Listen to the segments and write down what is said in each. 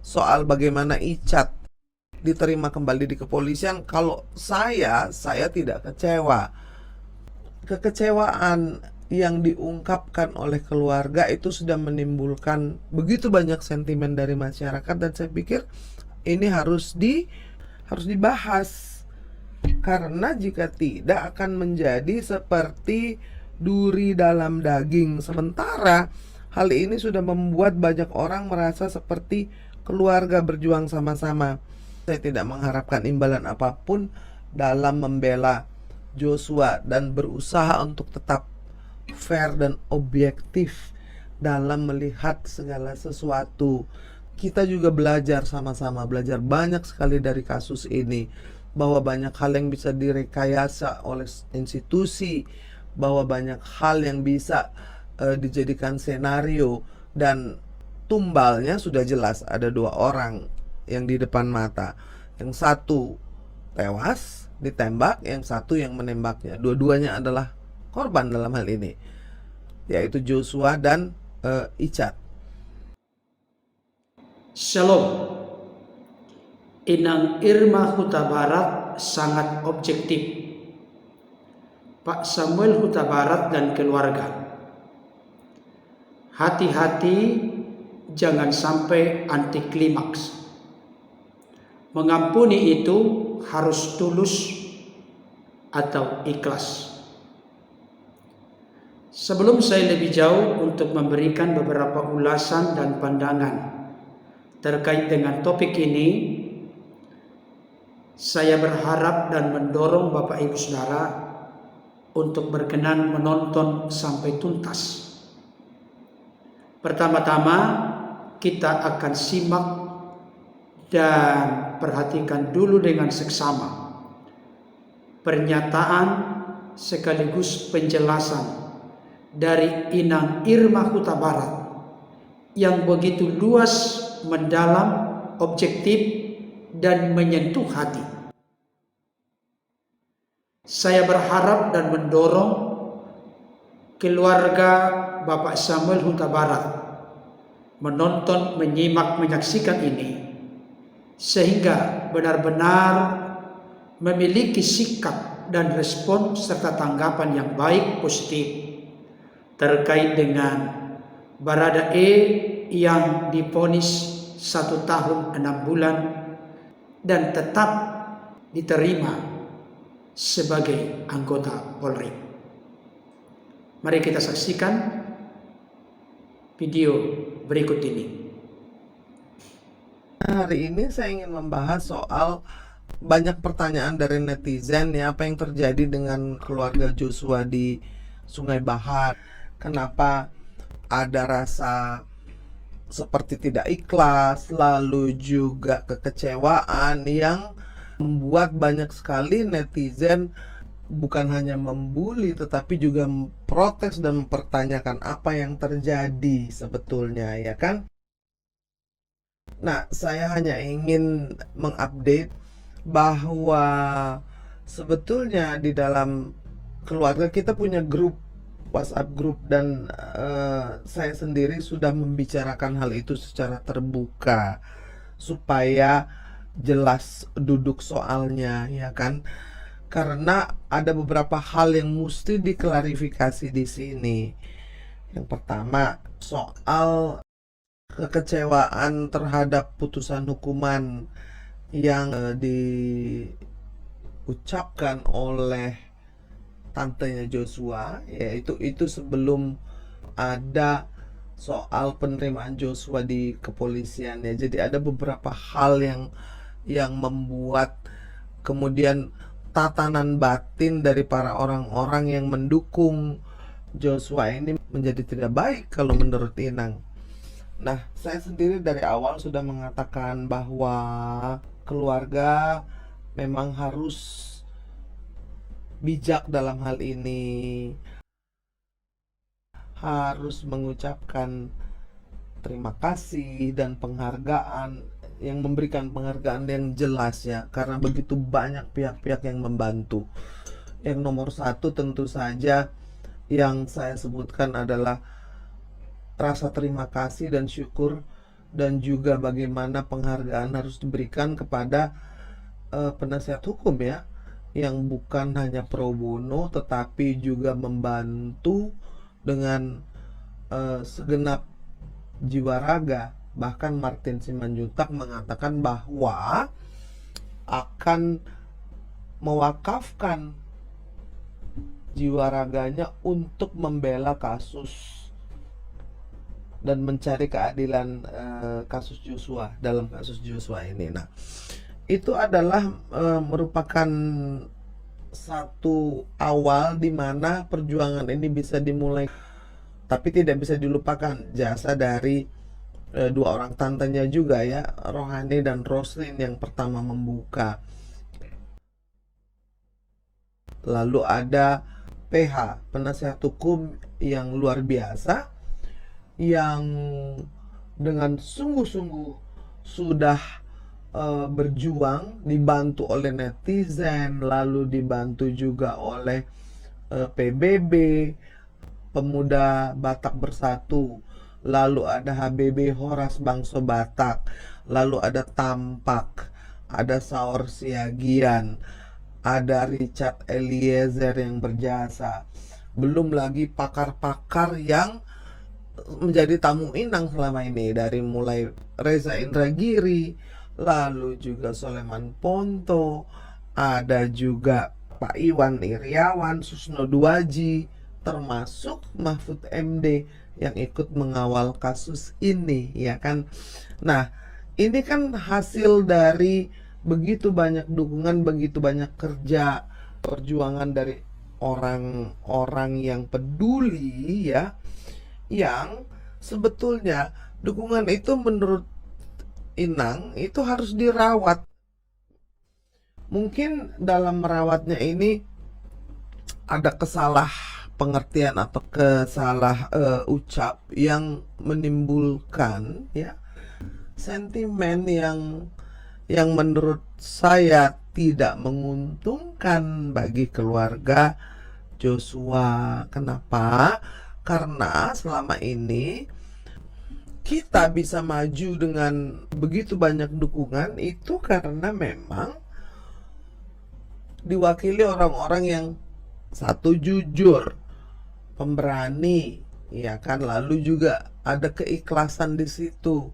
soal bagaimana Icat diterima kembali di kepolisian, kalau saya tidak kecewa. Kekecewaan yang diungkapkan oleh keluarga itu sudah menimbulkan begitu banyak sentimen dari masyarakat, dan saya pikir ini harus dibahas, karena jika tidak akan menjadi seperti duri dalam daging. Sementara hal ini sudah membuat banyak orang merasa seperti keluarga berjuang sama-sama. Saya tidak mengharapkan imbalan apapun dalam membela Joshua dan berusaha untuk tetap fair dan objektif dalam melihat segala sesuatu. Kita juga belajar sama-sama, belajar banyak sekali dari kasus ini, bahwa banyak hal yang bisa direkayasa oleh institusi, bahwa banyak hal yang bisa dijadikan senario, dan tumbalnya sudah jelas. Ada dua orang yang di depan mata, yang satu tewas ditembak, yang satu yang menembaknya. Dua-duanya adalah korban dalam hal ini, yaitu Joshua dan Icat. Shalom. Inang Irma Huta Barat sangat objektif. Pak Samuel Huta Barat dan keluarga, hati-hati jangan sampai anti klimaks. Mengampuni itu harus tulus atau ikhlas. Sebelum saya lebih jauh untuk memberikan beberapa ulasan dan pandangan terkait dengan topik ini, saya berharap dan mendorong Bapak Ibu Saudara untuk berkenan menonton sampai tuntas. Pertama-tama kita akan simak dan perhatikan dulu dengan seksama pernyataan sekaligus penjelasan dari Inang Irma Huta Barat yang begitu luas, mendalam, objektif, dan menyentuh hati. Saya berharap dan mendorong keluarga Bapak Samuel Huta Barat menonton, menyimak, menyaksikan ini, sehingga benar-benar memiliki sikap dan respon serta tanggapan yang baik, positif terkait dengan Baradae yang divonis 1 tahun 6 bulan dan tetap diterima sebagai anggota Polri. Mari kita saksikan video berikut ini. Hari ini saya ingin membahas soal banyak pertanyaan dari netizen, ya, apa yang terjadi dengan keluarga Joshua di Sungai Bahar. Kenapa ada rasa seperti tidak ikhlas, lalu juga kekecewaan yang membuat banyak sekali netizen bukan hanya membuli tetapi juga protes dan mempertanyakan apa yang terjadi sebetulnya, ya kan? Nah, saya hanya ingin mengupdate bahwa sebetulnya di dalam keluarga kita punya grup, WhatsApp grup, dan saya sendiri sudah membicarakan hal itu secara terbuka supaya jelas duduk soalnya, ya kan? Karena ada beberapa hal yang mesti diklarifikasi di sini. Yang pertama, soal kekecewaan terhadap putusan hukuman yang diucapkan oleh tantenya Joshua, yaitu itu sebelum ada soal penerimaan Joshua di kepolisian, ya. Jadi ada beberapa hal yang membuat kemudian tatanan batin dari para orang-orang yang mendukung Joshua ini menjadi tidak baik kalau menurut Inang. Nah, saya sendiri dari awal sudah mengatakan bahwa keluarga memang harus bijak dalam hal ini, harus mengucapkan terima kasih dan penghargaan, yang memberikan penghargaan yang jelas, ya, karena begitu banyak pihak-pihak yang membantu. Yang nomor satu tentu saja yang saya sebutkan adalah rasa terima kasih dan syukur dan juga bagaimana penghargaan harus diberikan kepada penasihat hukum ya, yang bukan hanya pro bono tetapi juga membantu dengan segenap jiwa raga. Bahkan Martin Simanjuntak mengatakan bahwa akan mewakafkan jiwa raganya untuk membela kasus dan mencari keadilan kasus Joshua, dalam kasus Joshua ini. Nah, itu adalah merupakan satu awal di mana perjuangan ini bisa dimulai. Tapi tidak bisa dilupakan jasa dari dua orang tantenya juga ya, Rohani dan Roslin yang pertama membuka. Lalu ada PH, penasihat hukum yang luar biasa, yang dengan sungguh-sungguh sudah berjuang, dibantu oleh netizen, lalu dibantu juga oleh PBB, Pemuda Batak Bersatu, lalu ada HBB Horas Bangso Batak, lalu ada Tampak, ada Saur Siagian, ada Richard Eliezer yang berjasa, belum lagi pakar-pakar yang menjadi tamu Inang selama ini, dari mulai Reza Indragiri, lalu juga Soleman Ponto, ada juga Pak Iwan Iriawan, Susno Duaji, termasuk Mahfud MD yang ikut mengawal kasus ini, ya kan. Nah, ini kan hasil dari begitu banyak dukungan, begitu banyak kerja perjuangan dari orang-orang yang peduli ya, yang sebetulnya dukungan itu menurut Inang itu harus dirawat. Mungkin dalam merawatnya ini ada pengertian atau ucap yang menimbulkan ya sentimen yang menurut saya tidak menguntungkan bagi keluarga Joshua. Kenapa? Karena selama ini kita bisa maju dengan begitu banyak dukungan itu karena memang diwakili orang-orang yang satu, jujur, pemberani, ya kan, lalu juga ada keikhlasan di situ,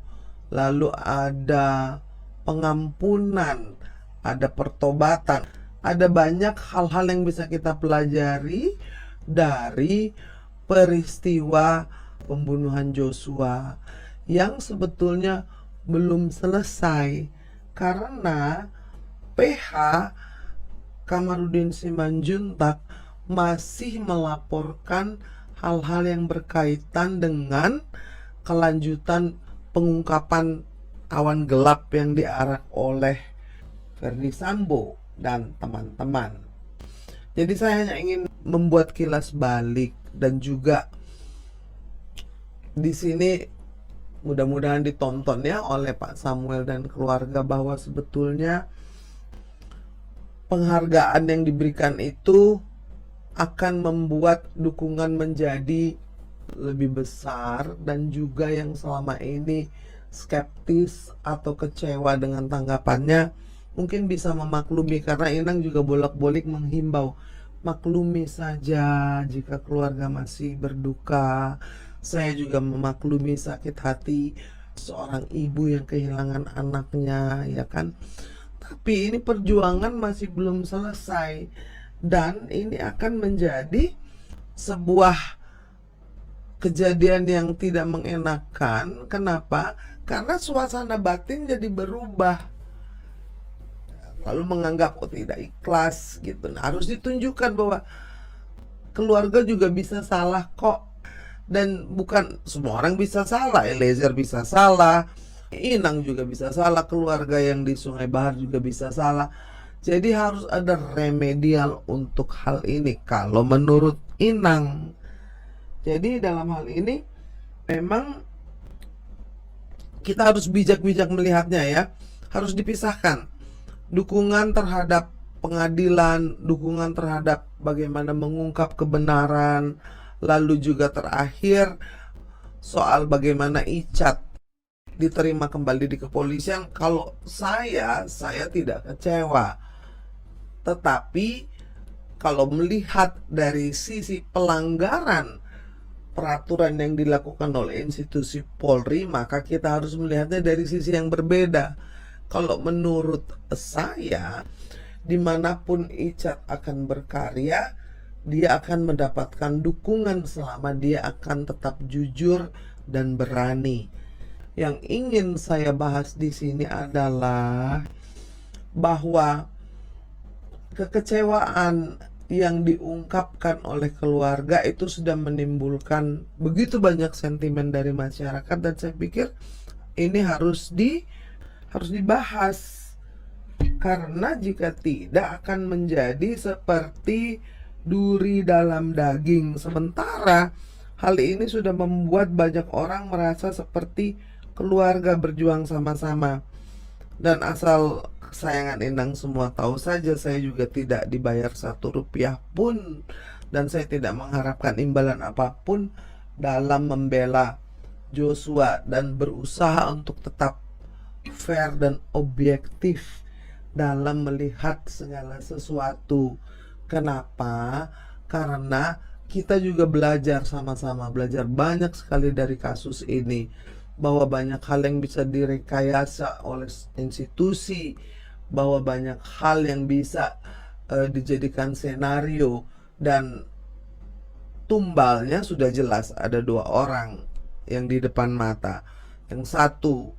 lalu ada pengampunan, ada pertobatan, ada banyak hal-hal yang bisa kita pelajari dari peristiwa pembunuhan Joshua yang sebetulnya belum selesai karena PH Kamarudin Simanjuntak masih melaporkan hal-hal yang berkaitan dengan kelanjutan pengungkapan awan gelap yang diarak oleh Verdi Sambo dan teman-teman. Jadi saya hanya ingin membuat kilas balik, dan juga di sini mudah-mudahan ditonton ya oleh Pak Samuel dan keluarga, bahwa sebetulnya penghargaan yang diberikan itu akan membuat dukungan menjadi lebih besar, dan juga yang selama ini skeptis atau kecewa dengan tanggapannya mungkin bisa memaklumi, karena Inang juga bolak-balik menghimbau, maklumi saja jika keluarga masih berduka. Saya juga memaklumi sakit hati seorang ibu yang kehilangan anaknya, ya kan. Tapi ini perjuangan masih belum selesai, dan ini akan menjadi sebuah kejadian yang tidak mengenakan. Kenapa? Karena suasana batin jadi berubah, lalu menganggap tidak ikhlas gitu. Nah, harus ditunjukkan bahwa keluarga juga bisa salah kok, dan bukan semua orang bisa salah. Eliezer bisa salah, Inang juga bisa salah, keluarga yang di Sungai Bahar juga bisa salah. Jadi harus ada remedial untuk hal ini kalau menurut Inang. Jadi dalam hal ini memang kita harus bijak-bijak melihatnya ya. Harus dipisahkan dukungan terhadap pengadilan, dukungan terhadap bagaimana mengungkap kebenaran, lalu juga terakhir soal bagaimana Icat diterima kembali di kepolisian. Kalau saya tidak kecewa. Tetapi kalau melihat dari sisi pelanggaran peraturan yang dilakukan oleh institusi Polri, maka kita harus melihatnya dari sisi yang berbeda. Kalau menurut saya, dimanapun Icat akan berkarya, dia akan mendapatkan dukungan selama dia akan tetap jujur dan berani. Yang ingin saya bahas di sini adalah bahwa kekecewaan yang diungkapkan oleh keluarga itu sudah menimbulkan begitu banyak sentimen dari masyarakat, dan saya pikir ini harus dibahas, karena jika tidak akan menjadi seperti duri dalam daging. Sementara hal ini sudah membuat banyak orang merasa seperti keluarga berjuang sama-sama. Dan asal kesayangan Inang semua tahu saja, saya juga tidak dibayar 1 rupiah pun, dan saya tidak mengharapkan imbalan apapun dalam membela Joshua dan berusaha untuk tetap fair dan objektif dalam melihat segala sesuatu. Kenapa? Karena kita juga belajar sama-sama, belajar banyak sekali dari kasus ini, bahwa banyak hal yang bisa direkayasa oleh institusi, bahwa banyak hal yang bisa dijadikan senario, dan tumbalnya sudah jelas. Ada 2 orang yang di depan mata, yang satu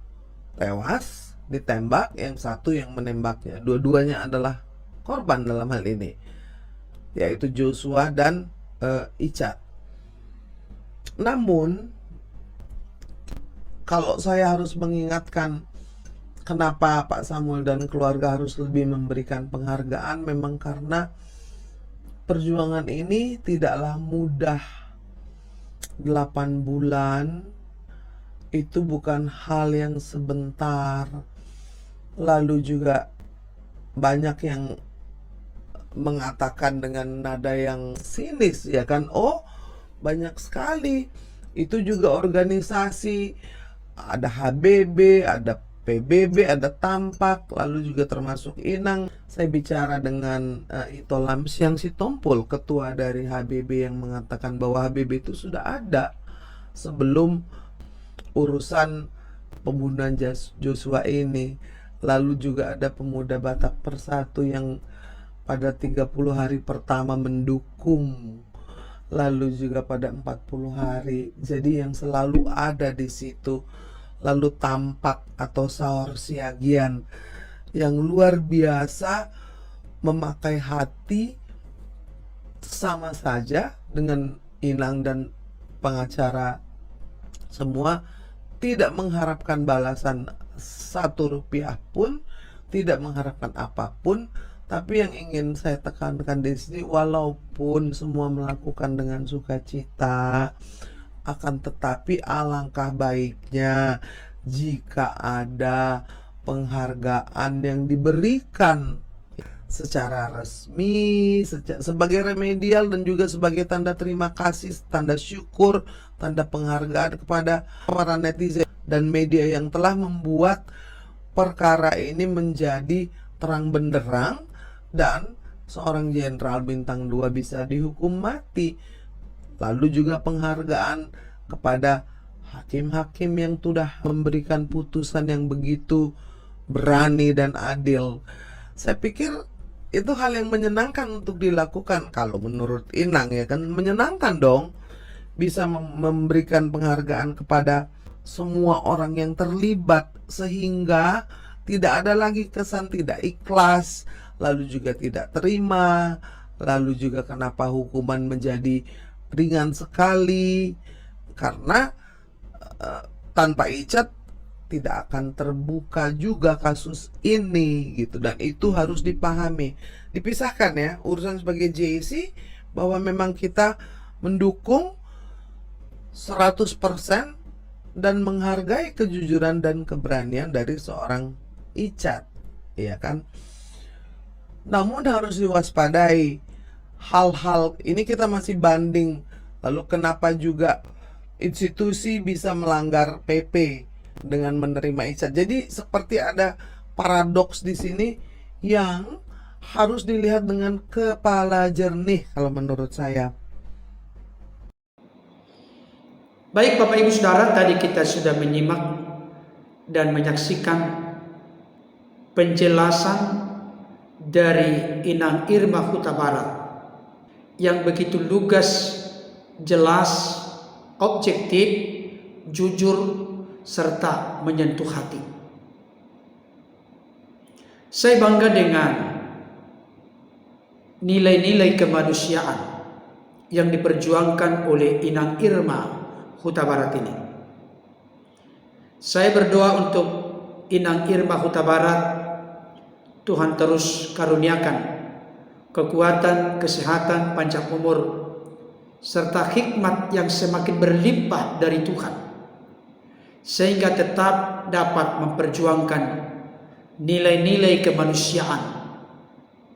tewas ditembak, yang satu yang menembaknya. Dua-duanya adalah korban dalam hal ini, yaitu Joshua dan Icat. Namun kalau saya harus mengingatkan kenapa Pak Samuel dan keluarga harus lebih memberikan penghargaan, memang karena perjuangan ini tidaklah mudah. 8 bulan itu bukan hal yang sebentar. Lalu juga banyak yang mengatakan dengan nada yang sinis, ya kan, oh banyak sekali, itu juga organisasi, ada HBB, ada PBB, ada Tampak, lalu juga termasuk Inang. Saya bicara dengan Ito Lamsyang Sitompul, ketua dari HBB, yang mengatakan bahwa HBB itu sudah ada sebelum urusan pembunuhan Joshua ini. Lalu juga ada Pemuda Batak Persatu yang pada 30 hari pertama mendukung, lalu juga pada 40 hari. Jadi yang selalu ada di situ. Lalu Tampak atau Saur Siagian yang luar biasa memakai hati, sama saja dengan Inang dan pengacara semua, tidak mengharapkan balasan 1 rupiah pun, tidak mengharapkan apapun. Tapi yang ingin saya tekankan di sini, walaupun semua melakukan dengan sukacita, akan tetapi alangkah baiknya jika ada penghargaan yang diberikan secara resmi, sebagai remedial, dan juga sebagai tanda terima kasih, tanda syukur, tanda penghargaan kepada para netizen dan media yang telah membuat perkara ini menjadi terang benderang, dan seorang jenderal bintang 2 bisa dihukum mati. Lalu juga penghargaan kepada hakim-hakim yang sudah memberikan putusan yang begitu berani dan adil. Saya pikir itu hal yang menyenangkan untuk dilakukan. Kalau menurut Inang, ya kan, menyenangkan dong bisa memberikan penghargaan kepada semua orang yang terlibat, sehingga tidak ada lagi kesan tidak ikhlas, lalu juga tidak terima, lalu juga kenapa hukuman menjadi ringan sekali, karena tanpa Icat tidak akan terbuka juga kasus ini gitu. Dan itu harus dipahami, dipisahkan ya, urusan sebagai JC bahwa memang kita mendukung 100% dan menghargai kejujuran dan keberanian dari seorang Icat, ya kan. Namun harus diwaspadai hal-hal ini, kita masih banding. Lalu kenapa juga institusi bisa melanggar PP, dengan menerima Isa. Jadi seperti ada paradoks di sini yang harus dilihat dengan kepala jernih kalau menurut saya. Baik Bapak Ibu Saudara, tadi kita sudah menyimak dan menyaksikan penjelasan dari Inang Irma Huta Barat yang begitu lugas, jelas, objektif, jujur, serta menyentuh hati. Saya bangga dengan nilai-nilai kemanusiaan yang diperjuangkan oleh Inang Irma Huta Barat ini. Saya berdoa untuk Inang Irma Huta Barat, Tuhan terus karuniakan kekuatan, kesehatan, panjang umur, serta hikmat yang semakin berlimpah dari Tuhan, sehingga tetap dapat memperjuangkan nilai-nilai kemanusiaan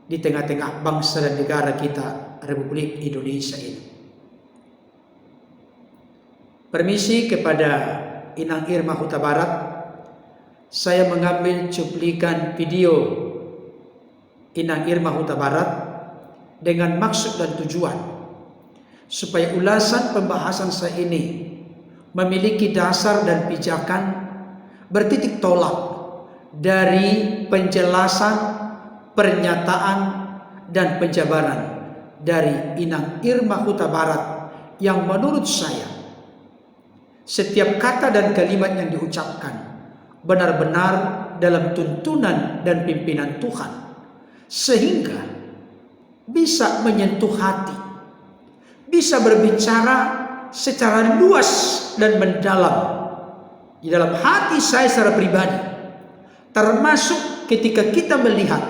di tengah-tengah bangsa dan negara kita, Republik Indonesia ini. Permisi kepada Inang Irma Huta Barat, saya mengambil cuplikan video Inang Irma Huta Barat dengan maksud dan tujuan supaya ulasan pembahasan saya ini memiliki dasar dan pijakan bertitik tolak dari penjelasan, pernyataan, dan penjabaran dari Inang Irma Huta Barat yang menurut saya setiap kata dan kalimat yang diucapkan benar-benar dalam tuntunan dan pimpinan Tuhan, sehingga bisa menyentuh hati, bisa berbicara secara luas dan mendalam di dalam hati saya secara pribadi, termasuk ketika kita melihat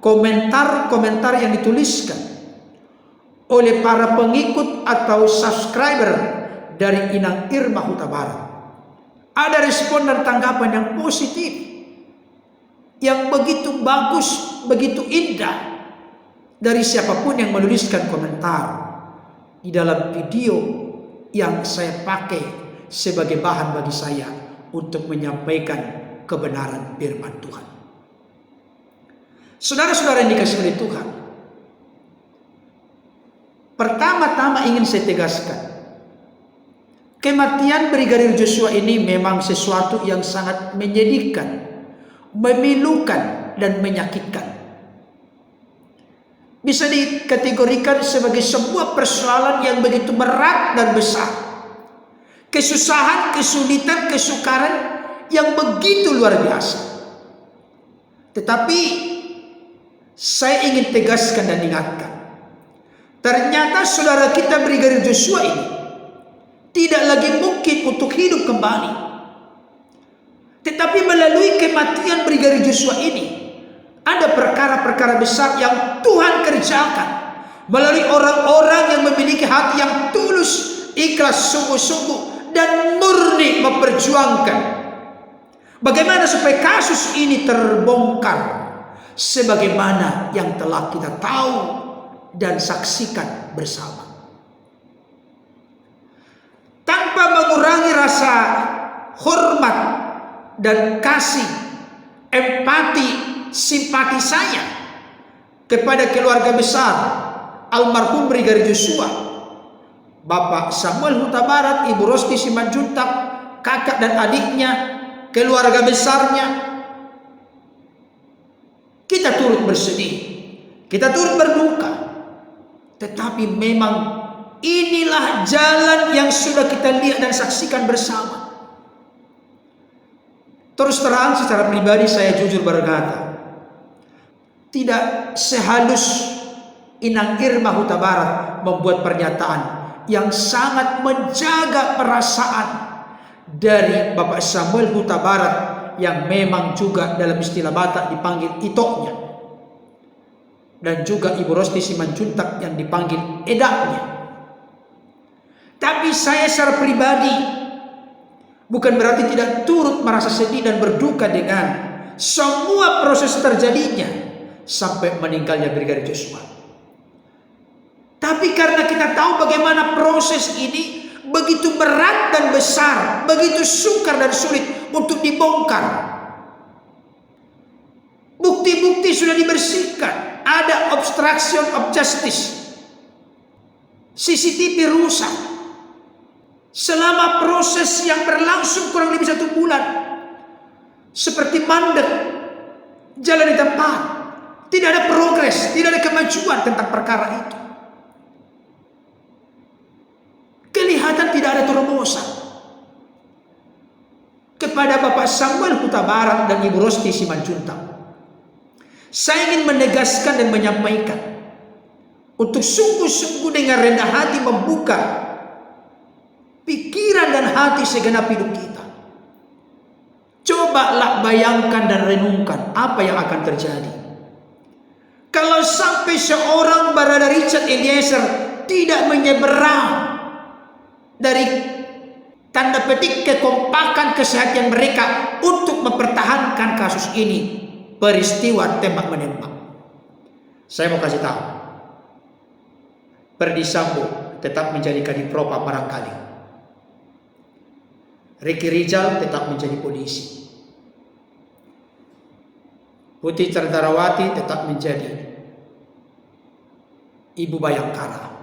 komentar-komentar yang dituliskan oleh para pengikut atau subscriber dari Inang Irma Huta Barat. Ada respon dan tanggapan yang positif, yang begitu bagus, begitu indah dari siapapun yang menuliskan komentar di dalam video yang saya pakai sebagai bahan bagi saya untuk menyampaikan kebenaran firman Tuhan. Saudara-saudara yang dikasihi oleh Tuhan, pertama-tama ingin saya tegaskan, kematian Brigadir Joshua ini memang sesuatu yang sangat menyedihkan, memilukan, dan menyakitkan. Bisa dikategorikan sebagai sebuah persoalan yang begitu berat dan besar. Kesusahan, kesulitan, kesukaran yang begitu luar biasa. Tetapi saya ingin tegaskan dan ingatkan, ternyata saudara kita Brigadir Joshua ini tidak lagi mungkin untuk hidup kembali. Tetapi melalui kematian Brigadir Joshua ini, ada perkara-perkara besar yang Tuhan kerjakan melalui orang-orang yang memiliki hati yang tulus, ikhlas, sungguh-sungguh, dan murni memperjuangkan bagaimana supaya kasus ini terbongkar sebagaimana yang telah kita tahu dan saksikan bersama. Tanpa mengurangi rasa hormat dan kasih, empati, simpati saya kepada keluarga besar almarhum Brigadir Joshua, Bapak Samuel Huta Barat, Ibu Rosti Simanjuntak, kakak dan adiknya, keluarga besarnya, kita turut bersedih, kita turut berduka. Tetapi memang inilah jalan yang sudah kita lihat dan saksikan bersama. Terus terang secara pribadi saya jujur berkata, tidak sehalus Inang Irma Huta Barat membuat pernyataan yang sangat menjaga perasaan dari Bapak Samuel Huta Barat yang memang juga dalam istilah Batak dipanggil itoknya, dan juga Ibu Rosti Simanjuntak yang dipanggil edaknya. Tapi saya secara pribadi bukan berarti tidak turut merasa sedih dan berduka dengan semua proses terjadinya sampai meninggalnya Brigadir Joshua. Tapi karena kita tahu bagaimana proses ini begitu berat dan besar, begitu sukar dan sulit untuk dibongkar. Bukti-bukti sudah dibersihkan, ada obstruction of justice, CCTV rusak. Selama proses yang berlangsung kurang lebih 1 bulan, seperti mandek, jalan di tempat, tidak ada progres, tidak ada kemajuan tentang perkara itu. Kelihatan tidak ada terobosan. Kepada Bapak Samuel Huta Barat dan Ibu Rosti Simanjuntak, saya ingin menegaskan dan menyampaikan untuk sungguh-sungguh dengan rendah hati membuka pikiran dan hati segenap hidup kita. Cobalah bayangkan dan renungkan apa yang akan terjadi kalau sampai seorang Barada Richard Eliezer tidak menyeberang dari tanda petik kekompakan kesehatan mereka untuk mempertahankan kasus ini, peristiwa tembak menembak. Saya mau kasih tahu, Verdi Sambo tetap menjadi kadipropam barangkali, Ricky Rizal tetap menjadi polisi, Putri Chandrawati tetap menjadi ibu Bayangkara,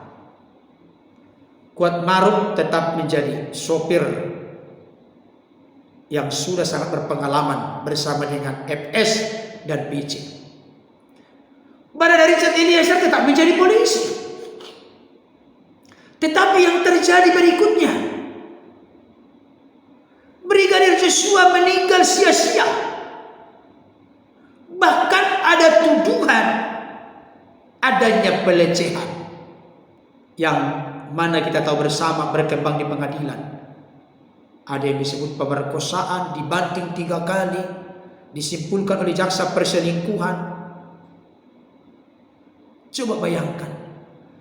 Kuat Maruf tetap menjadi sopir yang sudah sangat berpengalaman bersama dengan FS dan BC. Barada Richard Eliezer tetap menjadi polisi. Tetapi yang terjadi berikutnya, Brigadir Joshua meninggal sia-sia. Bahkan ada tuduhan adanya pelecehan yang mana kita tahu bersama berkembang di pengadilan. Ada yang disebut pemerkosaan, dibanting 3 kali, disimpulkan oleh jaksa perselingkuhan. Coba bayangkan,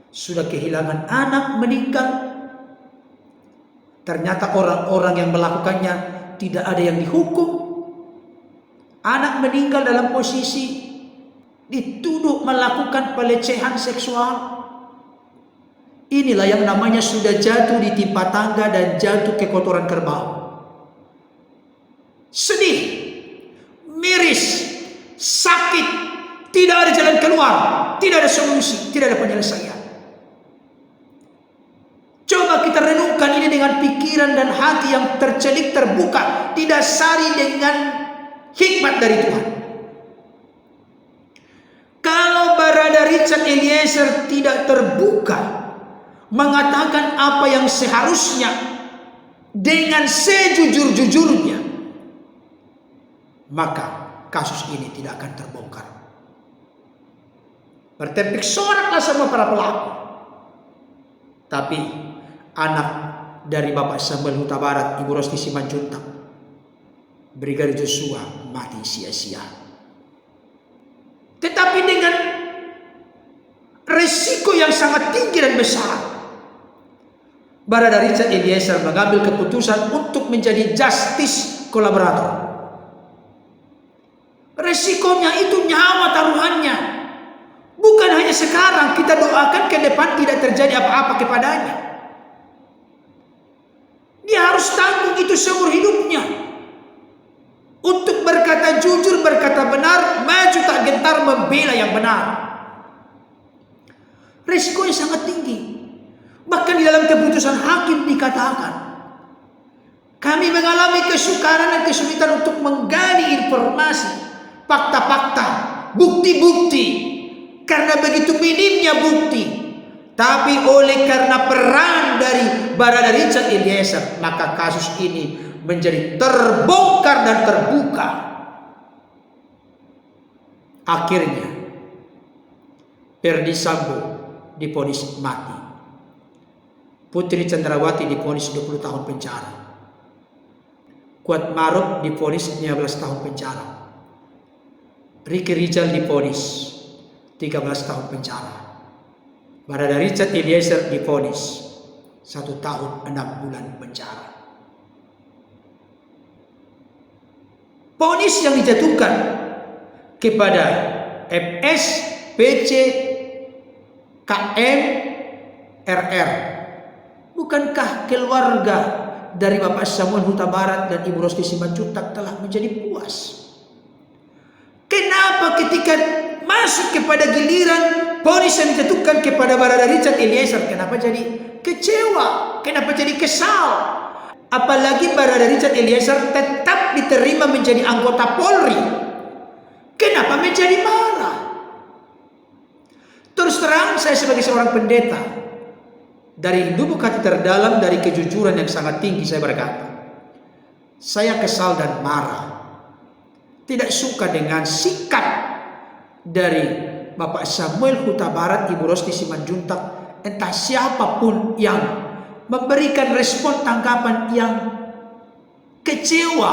sudah kehilangan anak, meninggal, ternyata orang-orang yang melakukannya tidak ada yang dihukum. Anak meninggal dalam posisi dituduh melakukan pelecehan seksual. Inilah yang namanya sudah jatuh di timpa tangga dan jatuh ke kotoran kerbau. Sedih, miris, sakit, tidak ada jalan keluar, tidak ada solusi, tidak ada penyelesaian. Coba kita renungkan ini dengan pikiran dan hati yang tercelik, terbuka, didasari dengan hikmat dari Tuhan. Kalau Barada Richard Eliezer tidak terbuka mengatakan apa yang seharusnya dengan sejujur-jujurnya, maka kasus ini tidak akan terbongkar. Bertepik soraklah sama para pelaku. Tapi anak dari Bapak Samuel Huta Barat, Ibu Rosti Simanjuntak, Brigadir Joshua mati sia-sia. Tetapi dengan resiko yang sangat tinggi dan besar, Barada Richard Eliezer mengambil keputusan untuk menjadi justice kolaborator. Resikonya itu nyawa taruhannya. Bukan hanya sekarang, kita doakan ke depan tidak terjadi apa-apa kepadanya. Dia harus tanggung itu seumur hidupnya. Untuk berkata jujur, berkata benar, maju tak gentar membela yang benar. Resikonya sangat tinggi. Bahkan di dalam keputusan hakim dikatakan, kami mengalami kesukaran dan kesulitan untuk menggali informasi, fakta-fakta, bukti-bukti, karena begitu minimnya bukti. Tapi oleh karena peran dari Barada Richard Eliezer, maka kasus ini menjadi terbongkar dan terbuka. Akhirnya Verdi Sambo divonis mati, Putri Chandrawati divonis 20 tahun penjara, Kuat Maruf divonis 15 tahun penjara, Ricky Rizal divonis 13 tahun penjara, Barada Richard Eliezer divonis 1 tahun 6 bulan penjara. Vonis yang dijatuhkan kepada FS, PC, KM, RR Bukankah keluarga dari Bapak Samuel Huta Barat dan Ibu Rosti Simanjuntak telah menjadi puas? Kenapa ketika masuk kepada giliran vonis yang dijatuhkan kepada Barada Richard Eliezer, kenapa jadi kecewa? Kenapa jadi kesal? Apalagi Barada Richard Eliezer tetap diterima menjadi anggota Polri. Kenapa menjadi marah? Terus terang, saya sebagai seorang pendeta, dari lubuk hati terdalam, dari kejujuran yang sangat tinggi, saya berkata, saya kesal dan marah. Tidak suka dengan sikap dari Bapak Samuel Huta Barat, Ibu Rosti Simanjuntak, entah siapapun yang memberikan respon tanggapan yang kecewa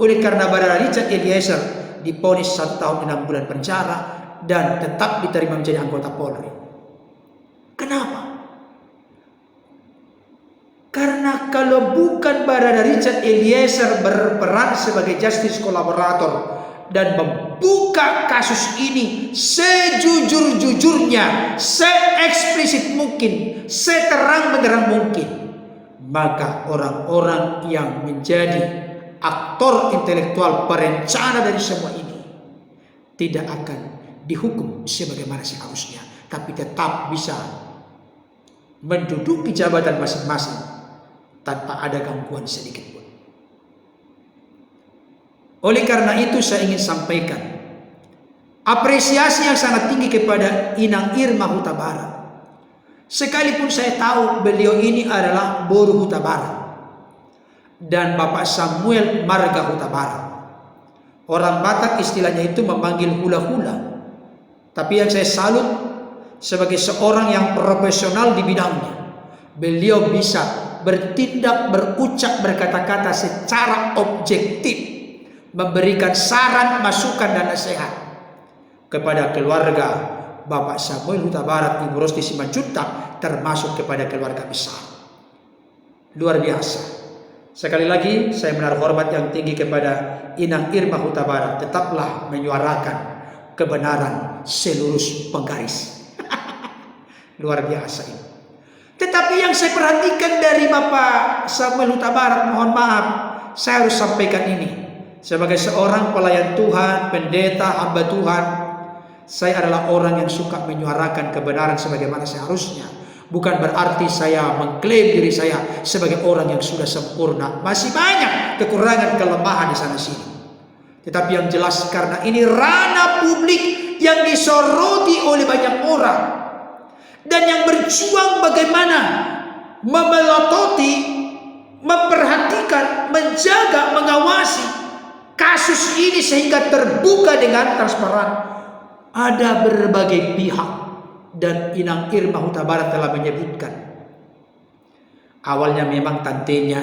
oleh karena Barada Richard Eliezer divonis 1 tahun 6 bulan penjara dan tetap diterima menjadi anggota Polri. Kenapa? Karena kalau bukan Barada Richard Eliezer berperan sebagai justice kolaborator dan membuka kasus ini sejujur-jujurnya, se-eksplisit mungkin, seterang-benderang mungkin, maka orang-orang yang menjadi aktor intelektual perencana dari semua ini tidak akan dihukum sebagaimana seharusnya, tapi tetap bisa menduduki jabatan masing-masing tanpa ada gangguan sedikit pun. Oleh karena itu saya ingin sampaikan apresiasi yang sangat tinggi kepada Inang Irma Huta Barat. Sekalipun saya tahu beliau ini adalah Boru Huta Barat dan Bapak Samuel Marga Huta Barat. Orang Batak istilahnya itu memanggil hula-hula. Tapi yang saya salut sebagai seorang yang profesional di bidangnya, beliau bisa bertindak, berucap, berkata-kata secara objektif, memberikan saran, masukan dan nasihat kepada keluarga Bapak Samuel Huta Barat, Ibu Rosti Simanjuntak, termasuk kepada keluarga besar. Luar biasa. Sekali lagi saya menaruh hormat yang tinggi kepada Inang Irma Huta Barat. Tetaplah menyuarakan kebenaran seluruh penggaris. Luar biasa ini. Tetapi yang saya perhatikan dari Bapak Samuel Huta Barat, mohon maaf, saya harus sampaikan ini. Sebagai seorang pelayan Tuhan, pendeta, hamba Tuhan, saya adalah orang yang suka menyuarakan kebenaran sebagaimana seharusnya. Bukan berarti saya mengklaim diri saya sebagai orang yang sudah sempurna. Masih banyak kekurangan, kelemahan di sana sini. Tetapi yang jelas karena ini ranah publik yang disoroti oleh banyak orang. Dan yang berjuang bagaimana memelototi, memperhatikan, menjaga, mengawasi kasus ini sehingga terbuka dengan transparan. Ada berbagai pihak dan Inang Irma Huta Barat telah menyebutkan. Awalnya memang tantenya,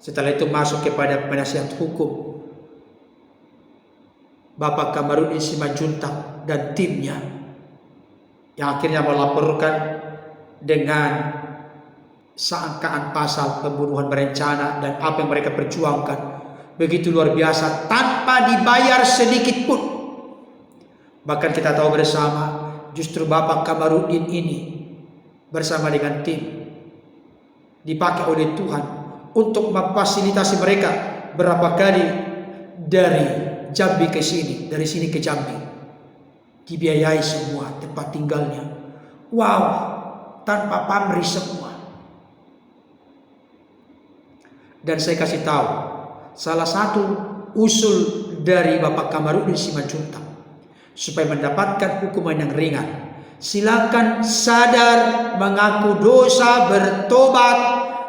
setelah itu masuk kepada penasihat hukum Bapak Kamarudin Simanjuntak dan timnya, yang akhirnya melaporkan dengan sangkaan pasal pembunuhan berencana dan apa yang mereka perjuangkan begitu luar biasa tanpa dibayar sedikit pun. Bahkan kita tahu bersama justru Bapak Kamarudin ini bersama dengan tim dipakai oleh Tuhan untuk memfasilitasi mereka berapa kali dari Jambi ke sini, dari sini ke Jambi. Dibiayai semua tempat tinggalnya. Wow, tanpa pamrih semua. Dan saya kasih tahu, salah satu usul dari Bapak Kamarudin Simanjuntak supaya mendapatkan hukuman yang ringan, silakan sadar, mengaku dosa, bertobat,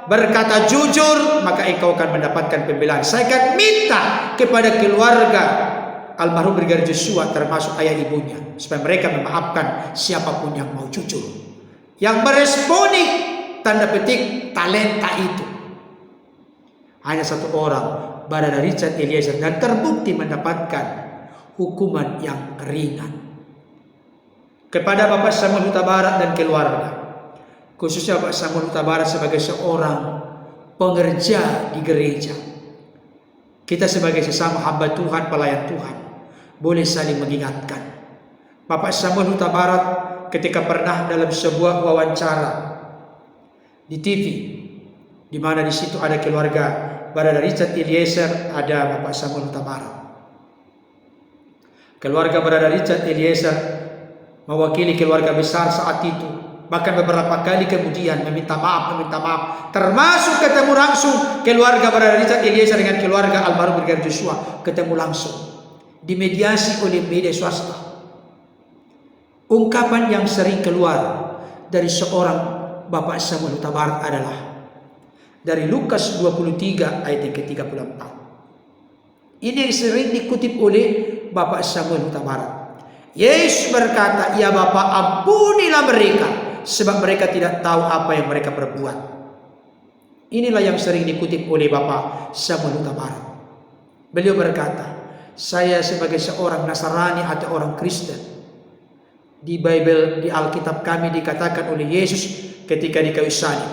berkata jujur, maka engkau akan mendapatkan pembelaan. Saya akan minta kepada keluarga almarhum Brigadir Joshua termasuk ayah ibunya supaya mereka memaafkan siapapun yang mau jujur, yang meresponi tanda petik talenta itu. Hanya satu orang, Barada Richard Eliezer, dan terbukti mendapatkan hukuman yang ringan. Kepada Bapak Samuel Huta Barat dan keluarga, khususnya Bapak Samuel Huta Barat sebagai seorang pengerja di gereja, kita sebagai sesama hamba Tuhan, pelayan Tuhan, boleh saling mengingatkan. Bapak Samuel Huta Barat ketika pernah dalam sebuah wawancara di TV, di mana di situ ada keluarga Brother Richard Eliezer, ada Bapak Samuel Huta Barat. Keluarga Brother Richard Eliezer mewakili keluarga besar saat itu, bahkan beberapa kali kemudian meminta maaf, termasuk ketemu langsung keluarga Brother Richard Eliezer dengan keluarga almarhum Brigadir Joshua, ketemu langsung, dimediasi oleh media swasta. Ungkapan yang sering keluar dari seorang Bapak Samuel Huta Barat adalah dari Lukas 23 ayat yang ke-34. Ini yang sering dikutip oleh Bapak Samuel Huta Barat. Yesus berkata, "Ya Bapa, ampunilah mereka, sebab mereka tidak tahu apa yang mereka perbuat." Inilah yang sering dikutip oleh Bapak Samuel Huta Barat. Beliau berkata, "Saya sebagai seorang Nasrani atau orang Kristen, di Bible, di Alkitab kami dikatakan oleh Yesus ketika di kayu salib,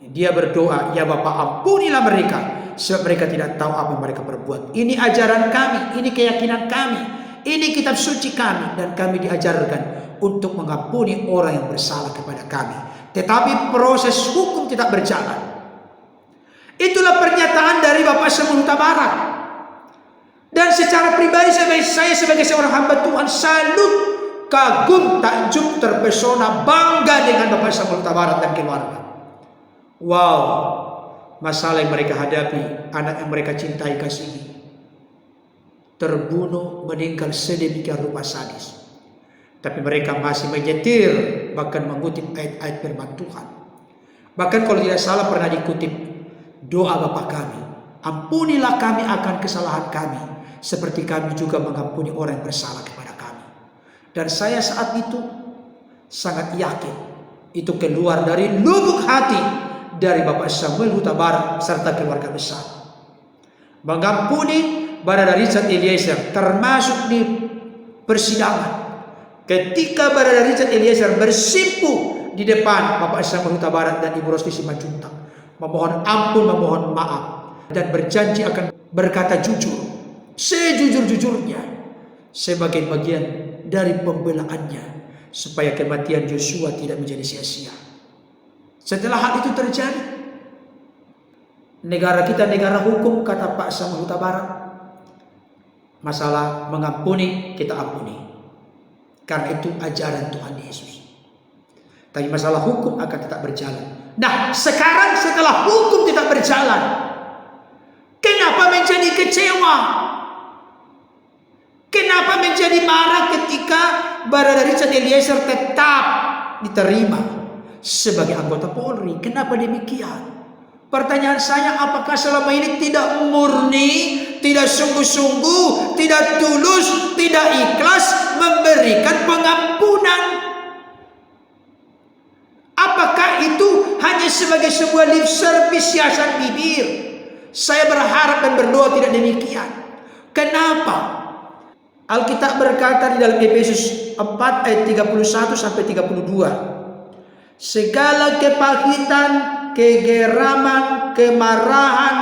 dia berdoa, 'Ya Bapa, ampunilah mereka, sebab mereka tidak tahu apa yang mereka perbuat.' Ini ajaran kami, ini keyakinan kami, ini kitab suci kami, dan kami diajarkan untuk mengampuni orang yang bersalah kepada kami. Tetapi proses hukum tidak berjalan." Itulah pernyataan dari Bapak Samuel Huta Barat. Dan secara pribadi saya sebagai seorang hamba Tuhan salut, kagum, takjub, terpesona, bangga dengan Bapak Samuel Huta Barat dan keluarga. Wow, masalah yang mereka hadapi, anak yang mereka cintai, kasihi, terbunuh, meninggal sedemikian rupa sadis. Tapi mereka masih menyetir, bahkan mengutip ayat-ayat firman Tuhan. Bahkan kalau tidak salah pernah dikutip doa Bapa kami, "Ampunilah kami akan kesalahan kami, seperti kami juga mengampuni orang yang bersalah kepada kami." Dan saya saat itu sangat yakin itu keluar dari lubuk hati dari Bapak Samuel Huta Barat serta keluarga besar. Mengampuni Brother Richard Eliezer, termasuk di persidangan. Ketika Brother Richard Eliezer bersimpu di depan Bapak Samuel Huta Barat dan Ibu Rosti Simanjuntak, memohon ampun, memohon maaf, dan berjanji akan berkata jujur, sejujur-jujurnya, sebagai bagian dari pembelaannya, supaya kematian Joshua tidak menjadi sia-sia. Setelah hal itu terjadi, negara kita negara hukum, kata Pak Samuel Huta Barat. Masalah mengampuni, kita ampuni, karena itu ajaran Tuhan Yesus. Tapi masalah hukum akan tetap berjalan. Nah, sekarang setelah hukum tidak berjalan, kenapa menjadi kecewa? Kenapa menjadi marah ketika Brother Richard Eliezer tetap diterima sebagai anggota Polri? Kenapa demikian? Pertanyaan saya, apakah selama ini tidak murni, tidak sungguh-sungguh, tidak tulus, tidak ikhlas memberikan pengampunan? Apakah itu hanya sebagai sebuah lip service, hiasan bibir? Saya berharap dan berdoa tidak demikian. Kenapa? Alkitab berkata di dalam Efesus 4 ayat 31 sampai 32, segala kepahitan, kegeraman, kemarahan,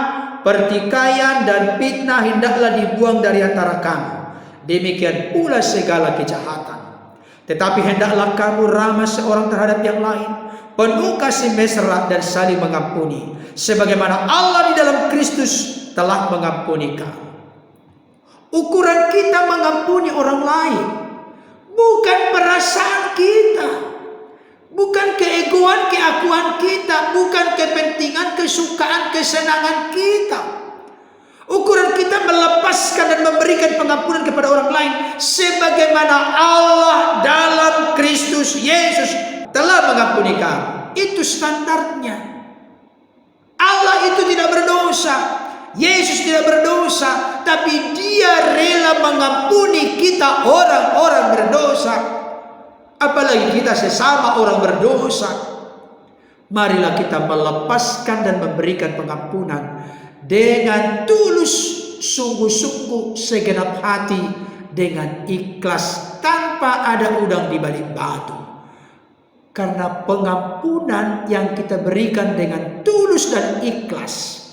pertikaian, dan fitnah hendaklah dibuang dari antara kamu. Demikian pula segala kejahatan. Tetapi hendaklah kamu ramah seorang terhadap yang lain, penuh kasih mesra dan saling mengampuni, sebagaimana Allah di dalam Kristus telah mengampuni kamu. Ukuran kita mengampuni orang lain bukan perasaan kita, bukan keegoan, keakuan kita, bukan kepentingan, kesukaan, kesenangan kita. Ukuran kita melepaskan dan memberikan pengampunan kepada orang lain sebagaimana Allah dalam Kristus Yesus telah mengampuni kamu. Itu standarnya. Allah itu tidak berdosa, Yesus tidak berdosa, tapi Dia rela mengampuni kita orang-orang berdosa, apalagi kita sesama orang berdosa. Marilah kita melepaskan dan memberikan pengampunan dengan tulus, sungguh-sungguh, segenap hati, dengan ikhlas, tanpa ada udang di balik batu. Karena pengampunan yang kita berikan dengan tulus dan ikhlas,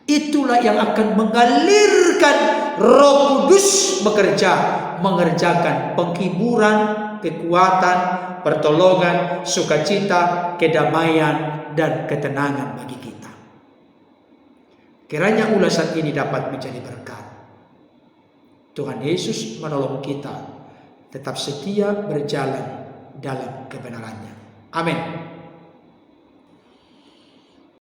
itulah yang akan mengalirkan Roh Kudus bekerja, mengerjakan penghiburan, kekuatan, pertolongan, sukacita, kedamaian dan ketenangan bagi kita. Kiranya ulasan ini dapat menjadi berkat. Tuhan Yesus menolong kita tetap setia berjalan dalam kebenarannya. Amin.